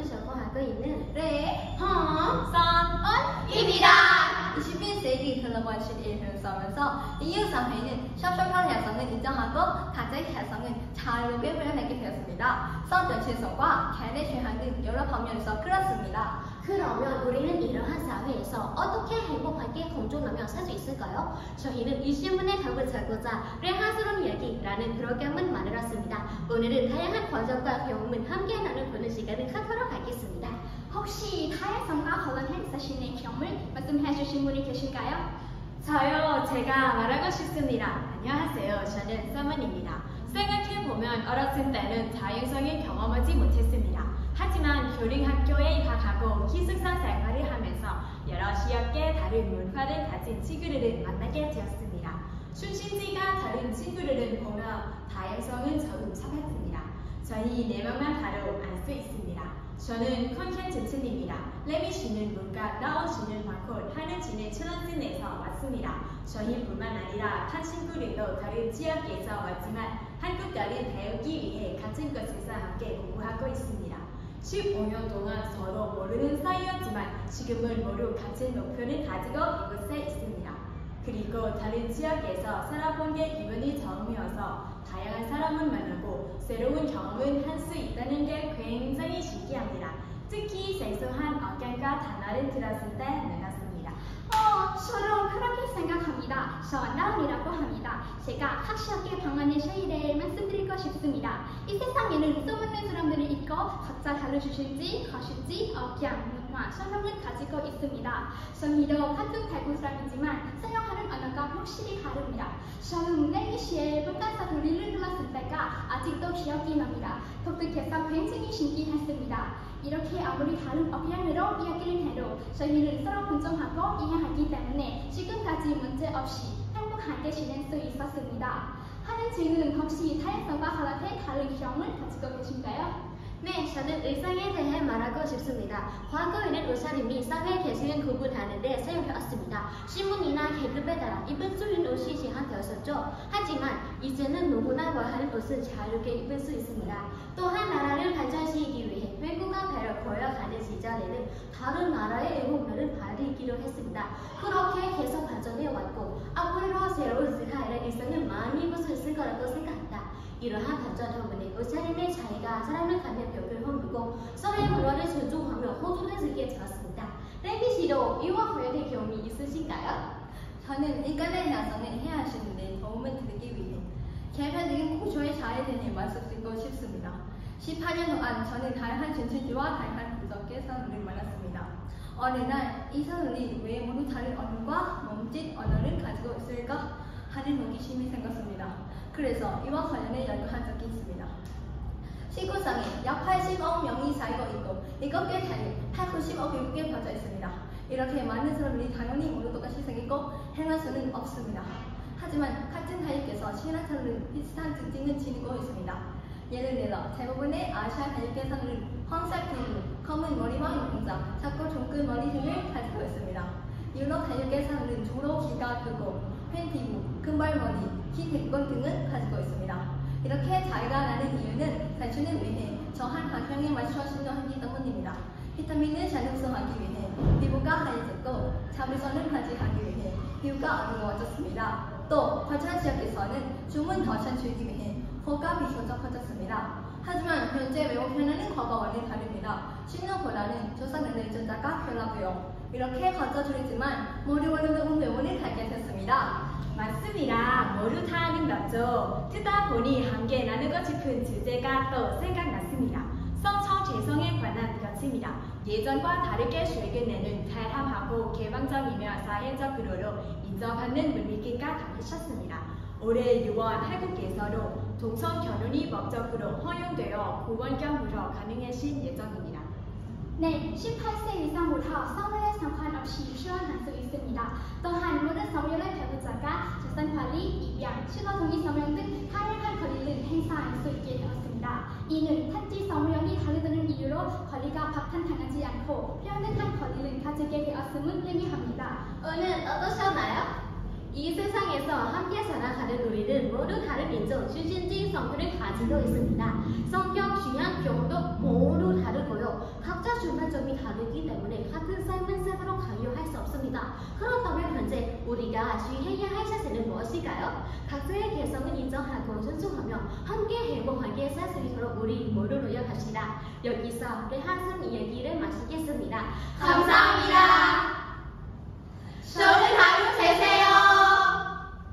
만드셔서 하고 있는 레, 험, 선언입니다. 21세기 글로벌 시대에 들어서면서 EU 사회는 섭섭한 야성을 인정하고 각자의 야성을 자유롭게 표현하게 되었습니다. 성 정체성과 개인의 취향은 여러 방면에서 그렇습니다. 그러면 우리는 이러한 사회에서 어떻게 행복하게 공존하며 살 수 있을까요? 저희는 이 질문에 답을 찾고자 레하스론 이야기라는 프로그램을 만들었습니다. 오늘은 다양한 과정과 경험을 함께 나눠보는 시간을 갖도록 하겠습니다. 혹시 다양성과 관련한 자신의 경험을 말씀해 주신 분이 계신가요? 저요, 제가 말하고 싶습니다. 안녕하세요. 저는 서문입니다. 생각해보면 어렸을 때는 다양성을 경험하지 못했습니다. 하지만 교lin학교에 입학하고 기숙사 생활을 하면서 여러 지역의 다른 문화를 가진 친구들을 만나게 되었습니다. 출신지가 다른 친구들을 보며 다양성은 조금 잡았습니다. 저희 4명만 바로 알 수 있습니다. 저는 컨텐 제트입니다. 레미 씨는 문과, 나오 씨는 방콕, 하는 씨는 천안진에서 왔습니다. 저희뿐만 아니라 한 친구들도 다른 지역에서 왔지만 한국어를 배우기 위해 같은 곳에서 함께 공부하고 있습니다. 15년 동안 서로 모르는 사이였지만 지금은 모두 같은 목표를 가지고 이곳에 있습니다. 그리고 다른 지역에서 살아본 게 기분이 처음이어서 다양한 사람을 만나고 새로운 경험을 할 수 있다는 게 굉장히 신기합니다. 특히 생소한 억양과 단어를 들었을 때 놀랐습니다. 저도 그렇게 생각합니다. 저 나온이라고 합니다. 제가 학시학계 방언의 쉐이를 말씀드리고 싶습니다. 이 세상에는 수많은 사람들이 있고 각자 다르실지 것일지 억양, 문화, 설명을 가지고 있습니다. 저희도 같은 대구 사람이지만 사용하는 언어가 확실히 다릅니다. 저는 레미 씨의 문단사 소리를 들었을 때가 아직도 기억이 납니다. 독특해서 굉장히 신기했습니다. 이렇게 아무리 다른 억양으로 이야기를 해도 저희는 서로 존중하고 이해하기 때문에 지금까지 문제없이 행복하게 지낼 수 있었습니다. 하는 질문 혹시 다양성과 관련된 다른 경험을 가지고 계신가요? 네, 저는 의상에 대해 말하고 싶습니다. 과거에는 옷차림이 사회 계층을 구분하는 데 사용되었습니다. 신분이나 계급에 따라 입을 수 있는 옷이 제한되었었죠. 하지만 이제는 누구나 원하는 옷을 자유롭게 입을 수 있습니다. 또한 나라를 발전시키기 위해 외국과 배를 보여가는 시절에는 다른 나라의 의복면을 받이기로 했습니다. 그렇게 계속 발전해왔고 앞으로 새로운 스타일의 일상을 많이 입을 수 있을 거라고 생각합니다. 이러한 발전 덕분에 옷차림의 차이가 사람을 간의 벽을 허물고 서로의 문화를 존중하며 호소해지게 되었습니다. 레미 씨도 이와 관련된 경험이 있으신가요? 저는 인간의 야성을 이해하시는데 도움을 드리기 위해 개별적인 구조의 차이에 대해 말씀드리고 싶습니다. 18년 동안 저는 다양한 진출지와 다양한 부족의 사람들을 만났습니다. 어느 날 이 사람들이 왜 모두 다른 언어과 몸짓 언어를 가지고 있을까 하는 호기심이 생겼습니다. 그래서 이와 관련해 연구한 적이 있습니다. 시구상에 약 80억 명이 살고 있고 7개 타입 190억 개국에 퍼져 있습니다. 이렇게 많은 사람들이 당연히 모두 똑같이 생기고 행할 수는 없습니다. 하지만 같은 타입에서 친한 사람들은 비슷한 특징을 지니고 있습니다. 예를 들어 대부분의 아시아 타입에서는 황색 피부, 검은 머리와 눈동자, 작고 둥근 머리 등을 가지고 있습니다. 유럽 타입의 사람들은 주로 귀가 크고 팬 피부, 금발머리, 긴 대권 등을 가지고 있습니다. 이렇게 차이가 나는 이유는 살충을 위해 정한 환경에 맞춰 신경하기 때문입니다. 비타민을 잘 흡수하기 위해 피부가 하얘졌고 자외선을 발제하기 위해 피부가 어두워졌습니다. 또 과천 지역에서는 줌은 더 잘 줄이기 위해 호가 비교적 커졌습니다. 하지만 현재 외모 변화는 과거와는 다릅니다. 10년보다는 조사 능력자가 별나고요. 이렇게 커져주지만 머리와는 높은 외모를 갖게 됐습니다. 맞습니다. 모두 다 아는 거죠. 듣다 보니 함께 나누고 싶은 주제가 또 생각났습니다. 성청 재성에 관한 것입니다. 예전과 다르게 최근에는 다양하고 개방적이며 사회적으로 인정받는 분위기가 강해졌습니다. 올해 6월 한국에서도 동성 결혼이 법적으로 허용되어 구원경으로 가능해진 예정입니다. 네, 18세 이상부터 성별에 상관없이 출연할 수 있습니다. 또한 모든 성별의 배우자가 재산관리, 입양, 취업동의 서명 등 다양한 권리를 행사할 수 있게 되었습니다. 이는 단지 성별이 다르다는 이유로 권리가 박탈당하지 않고 평등한 권리를 가지게 되었음을 의미합니다. 오늘 어떠셨나요? 이 세상에서 함께 살아가는 우리는 모두 다른 민족, 출신지, 성별을 가지고 있습니다. 성격, 취향, 경험도 모두 다르고요. 각자 점이 다르기 때문에 같은 삶을 살도록 강요할 수 없습니다. 그렇다면 현재 우리가 주의해야 할 사실은 무엇일까요? 각자의 개성을 인정하고 존중하며 함께 행복하게 살 수 있도록 우리 모두 노력합시다. 여기서 레하슨 이야기를 마치겠습니다. 감사합니다.